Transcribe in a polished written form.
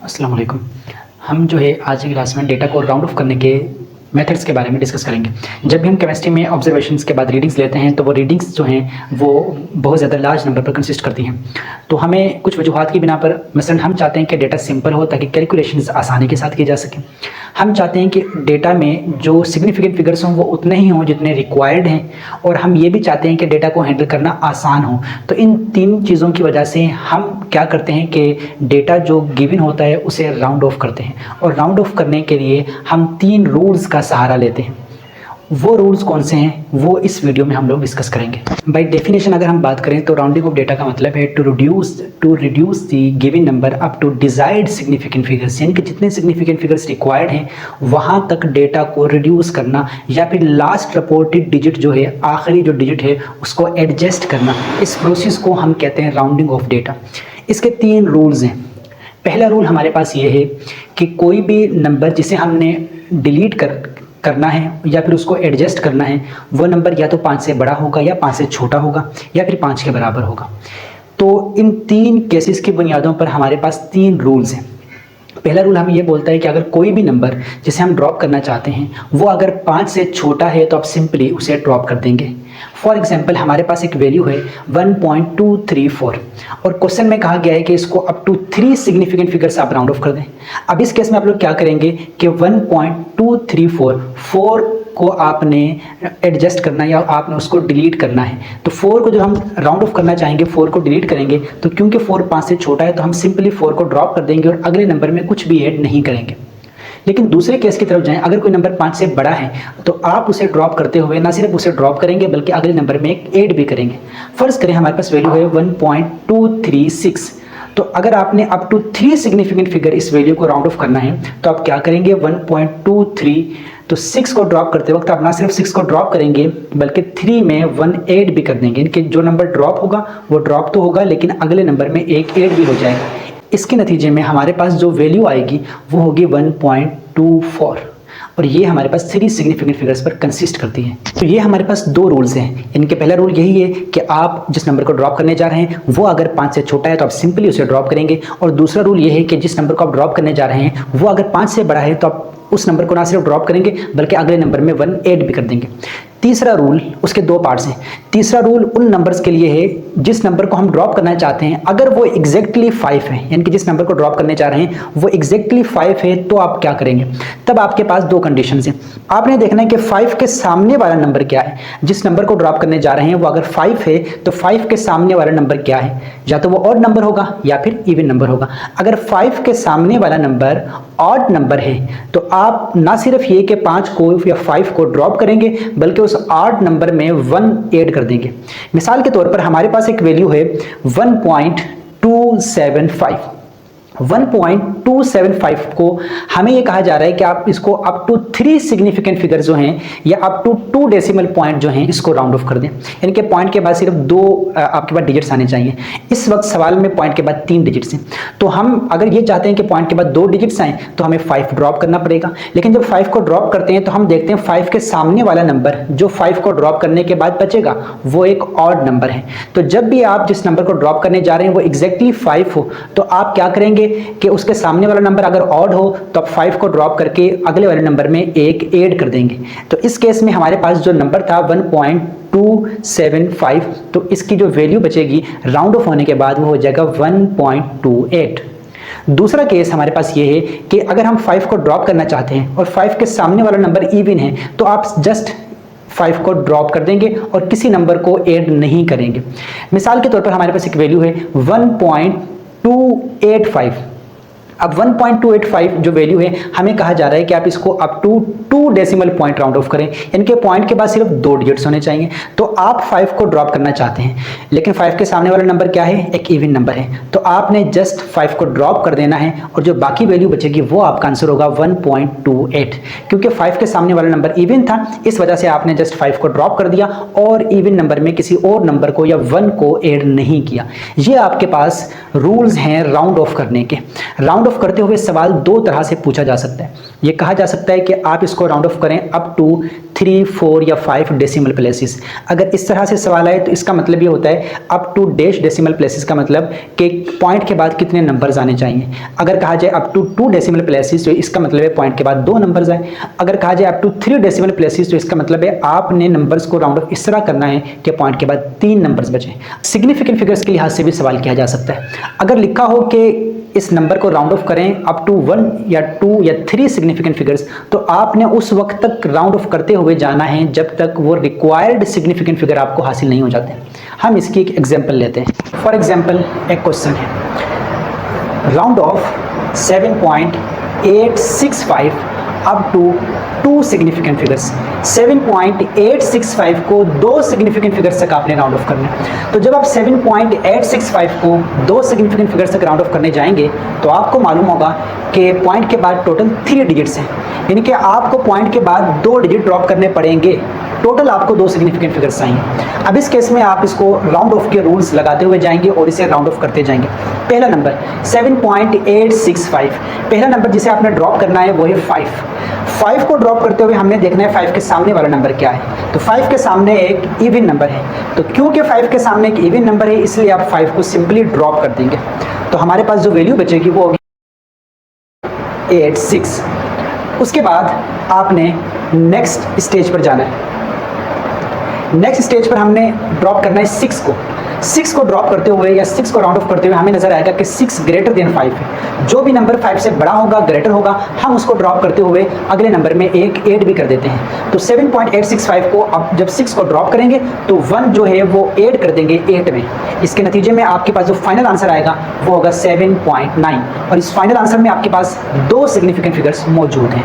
अस्सलाम वालेकुम। हम जो है आज की क्लास में डेटा को राउंड ऑफ करने के मेथड्स के बारे में डिस्कस करेंगे। जब भी हम केमिस्ट्री में ऑब्जर्वेशंस के बाद रीडिंग्स लेते हैं तो वो रीडिंग्स जो हैं वो बहुत ज़्यादा लार्ज नंबर पर कंसिस्ट करती हैं। तो हमें कुछ वजूहात की बिना पर मसलन हम चाहते हैं कि डेटा सिंपल हो ताकि कैलकुलेशंस आसानी के साथ की जा सकें। हम चाहते हैं कि डेटा में जो सिग्निफिकेंट फिगर्स हों वो उतने ही हों जितने रिक्वायर्ड हैं, और हम ये भी चाहते हैं कि डेटा को हैंडल करना आसान हो। तो इन तीन चीज़ों की वजह से हम क्या करते हैं कि डेटा जो गिवन होता है उसे राउंड ऑफ करते हैं, और राउंड ऑफ करने के लिए हम तीन रूल्स का सहारा लेते हैं। वो रूल्स कौन से हैं वो इस वीडियो में हम लोग डिस्कस करेंगे। बाय डेफिनेशन अगर हम बात करें तो राउंडिंग ऑफ डेटा का मतलब है to reduce the given number up to desired significant figures, यानी कि जितने सिग्निफिकेंट फिगर्स रिक्वायर्ड हैं वहाँ तक डेटा को रिड्यूस करना, या फिर लास्ट रिपोर्टेड डिजिट जो है, आखिरी जो डिजिट है उसको एडजस्ट करना। इस प्रोसेस को हम कहते हैं राउंडिंग ऑफ डेटा। इसके तीन रूल्स हैं। पहला रूल हमारे पास ये है कि कोई भी नंबर जिसे हमने डिलीट करना है या फिर उसको एडजस्ट करना है, वो नंबर या तो 5 से बड़ा होगा, या 5 से छोटा होगा, या फिर 5 के बराबर होगा। तो इन तीन केसेस की बुनियादों पर हमारे पास तीन रूल्स हैं। पहला रूल हमें ये बोलता है कि अगर कोई भी नंबर जिसे हम ड्रॉप करना चाहते हैं वो अगर 5 से छोटा है तो आप सिंपली उसे ड्रॉप कर देंगे। फॉर एग्जांपल हमारे पास एक वैल्यू है 1.234, और क्वेश्चन में कहा गया है कि इसको अप टू 3 सिग्निफिकेंट फिगर्स आप राउंड ऑफ कर दें। अब इस केस में आप लोग क्या करेंगे कि 1.234 4 को आपने एडजस्ट करना है या आपने उसको डिलीट करना है। तो 4 को जब हम राउंड ऑफ करना चाहेंगे, 4 को डिलीट करेंगे, तो क्योंकि 4 5 से छोटा है तो हम सिंपली 4 को ड्रॉप कर देंगे और अगले नंबर में कुछ भी ऐड नहीं करेंगे। लेकिन दूसरे केस की तरफ जाएं, अगर कोई नंबर 5 से बड़ा है तो आप उसे ड्रॉप करते हुए ना सिर्फ उसे ड्रॉप करेंगे बल्कि अगले नंबर में एक ऐड भी करेंगे। फर्ज करें हमारे पास वैल्यू है 1.236, तो अगर आपने अप टू 3 सिग्निफिकेंट फिगर इस वैल्यू को राउंड ऑफ करना है तो आप क्या करेंगे 1.23, तो 6 को ड्रॉप करते वक्त आप ना सिर्फ 6 को ड्रॉप करेंगे बल्कि 3 में 1 ऐड भी कर देंगे, यानी कि जो नंबर ड्रॉप होगा वो ड्रॉप तो होगा लेकिन अगले नंबर में एक ऐड भी हो जाएगा। इसके नतीजे में हमारे पास जो वैल्यू आएगी वो होगी 1.24, और ये हमारे पास 3 सिग्निफिकेंट फिगर्स पर कंसिस्ट करती है। तो ये हमारे पास दो रूल्स हैं। इनके पहला रूल यही है कि आप जिस नंबर को ड्रॉप करने जा रहे हैं वो अगर 5 से छोटा है तो आप सिंपली उसे ड्रॉप करेंगे, और दूसरा रूल ये है कि जिस नंबर को आप ड्रॉप करने जा रहे हैं वो अगर 5 से बड़ा है तो आप उस नंबर को ना सिर्फ ड्रॉप करेंगे बल्कि अगले नंबर में 1 ऐड भी कर देंगे। तीसरा रूल, उसके दो पार्ट्स हैं। तीसरा रूल उन नंबर्स के लिए है जिस नंबर को हम ड्रॉप करना चाहते हैं अगर वो एग्जैक्टली 5 है, यानी कि जिस नंबर को ड्रॉप करने चाह रहे हैं वो एग्जैक्टली 5 है, तो आप क्या करेंगे। तब आपके पास दो कंडीशंस हैं। आपने देखना है कि 5 के सामने वाला नंबर क्या है। जिस नंबर को ड्रॉप करने जा रहे हैं वो अगर 5 है तो 5 के सामने वाला नंबर क्या है, या तो वो ऑड नंबर होगा या फिर इवन नंबर होगा। अगर 5 के सामने वाला नंबर ऑड नंबर है तो आप ना सिर्फ ये कि 5 को या 5 को ड्रॉप करेंगे बल्कि उस ऑड नंबर में 1 ऐड कर देंगे। मिसाल के तौर पर हमारे पास एक वैल्यू है 1.275। 1.275 को हमें ये कहा जा रहा है कि आप इसको अप टू 3 सिग्निफिकेंट फिगर जो हैं या अप टू 2 डेसिमल पॉइंट जो हैं इसको राउंड ऑफ कर दें, यानी कि पॉइंट के बाद सिर्फ 2 आपके पास डिजिट्स आने चाहिए। इस वक्त सवाल में पॉइंट के बाद 3 डिजिट्स हैं, तो हम अगर ये चाहते हैं कि पॉइंट के बाद 2 डिजिट्स आए तो हमें 5 ड्रॉप करना पड़ेगा। लेकिन जब 5 को ड्रॉप करते हैं तो हम देखते हैं 5 के सामने वाला नंबर जो 5 को ड्रॉप करने के बाद बचेगा वो एक ऑड नंबर है। तो जब भी आप जिस नंबर को ड्रॉप करने जा रहे हैं वो एग्जैक्टली 5 हो तो आप क्या करेंगे कि उसके सामने वाला नंबर अगर ऑड हो तो आप 5 को ड्रॉप करके अगले वाले नंबर में एक ऐड कर देंगे। तो इस केस में हमारे पास जो नंबर था 1.275, तो इसकी जो वैल्यू बचेगी राउंड ऑफ होने के बाद वो हो जाएगा 1.28। दूसरा केस हमारे पास ये है कि अगर हम 5 को ड्रॉप करना चाहते हैं और 5 के सामने वाला नंबर इवन है तो आप जस्ट 5 को ड्रॉप कर देंगे और किसी नंबर को ऐड नहीं करेंगे। मिसाल के तौर पर हमारे पास एक वैल्यू है 1.285। अब 1.285 जो वैल्यू है हमें कहा जा रहा है कि आप इसको up to 2 decimal point round off करें, इनके पॉइंट के बाद सिर्फ 2 डिजिट्स होने चाहिए। तो आप 5 को ड्रॉप करना चाहते हैं लेकिन 5 के सामने वाला नंबर क्या है, एक इवन नंबर है, तो आपने जस्ट 5 को ड्रॉप कर देना है और जो बाकी वैल्यू बचेगी वो आपका आंसर होगा 1.28। क्योंकि 5 के सामने वाला नंबर इवन था इस वजह से आपने जस्ट 5 को ड्रॉप कर दिया और इवन नंबर में किसी और नंबर को या 1 को ऐड नहीं किया। ये आपके पास रूल्स हैं राउंड ऑफ करने के। राउंड ऑफ करते हुए सवाल दो तरह से पूछा जा सकता है। ये कहा जा सकता है कि आप इसको राउंड ऑफ करें अप टू 3, 4 या 5 डेसिमल प्लेसेस। अगर इस तरह से सवाल आए तो इसका मतलब ये होता है up to dash decimal places का मतलब कि पॉइंट के बाद कितने नंबर्स आने चाहिए। अगर कहा जाए अप टू 2 डेसिमल प्लेसेस तो इसका मतलब है पॉइंट के बाद 2 नंबर्स आए। अगर कहा जाए अप टू 3 डेसिमल प्लेसेस तो इसका मतलब है आपने नंबर्स को राउंड ऑफ इस तरह करना है कि पॉइंट के बाद 3 नंबर्स बचे। सिग्निफिकेंट फिगर्स के लिहाज से भी सवाल किया जा सकता है। अगर लिखा हो कि इस नंबर को राउंड ऑफ करें अप टू 1 या 2 या 3 सिग्निफिकेंट फिगर्स, तो आपने उस वक्त तक राउंड ऑफ करते हुए जाना है जब तक वो रिक्वायर्ड सिग्निफिकेंट फिगर आपको हासिल नहीं हो जाते। हम इसकी एक एग्जांपल लेते हैं। फॉर एग्जांपल एक क्वेश्चन है, round off 7.865 up to 2 significant figures. 7.865 को 2 सिग्निफिकेंट फिगर्स तक आपने राउंड ऑफ करना है। तो जब आप 7.865 को 2 सिग्निफिकेंट फिगर्स तक राउंड ऑफ करने जाएंगे तो आपको मालूम होगा कि पॉइंट के बाद टोटल 3 डिजिट्स हैं, यानी कि आपको पॉइंट के बाद 2 डिजिट ड्रॉप करने पड़ेंगे। टोटल आपको 2 सिग्निफिकेंट फिगर्स चाहिए। अब इस केस में आप इसको राउंड ऑफ के रूल्स लगाते हुए जाएंगे और इसे राउंड ऑफ करते जाएंगे। पहला नंबर 7.865, पहला नंबर जिसे आपने ड्रॉप करना है वो है 5 को ड्रॉप करते हुए हमने देखना है 5 के सामने वाला नंबर क्या है। तो 5 के सामने एक इवन नंबर है, तो क्योंकि 5 के सामने एक इवन नंबर है इसलिए आप 5 को सिंपली ड्रॉप कर देंगे। तो हमारे पास जो वैल्यू बचेगी वो होगी 86। उसके बाद आपने नेक्स्ट स्टेज पर जाना है। नेक्स्ट स्टेज पर हमने ड्रॉप करना है 6 को ड्रॉप करते हुए या 6 को राउंड ऑफ करते हुए हमें नजर आएगा कि 6 ग्रेटर देन 5 है। जो भी नंबर 5 से बड़ा होगा, ग्रेटर होगा, हम उसको ड्रॉप करते हुए अगले नंबर में एक 8 भी कर देते हैं। तो 7.865 को अब जब 6 को ड्रॉप करेंगे तो 1 जो है वो ऐड कर देंगे 8 में। इसके नतीजे में आपके पास जो फाइनल आंसर आएगा वो होगा 7.9 और इस फाइनल आंसर में आपके पास 2 सिग्निफिकेंट फिगर्स मौजूद हैं।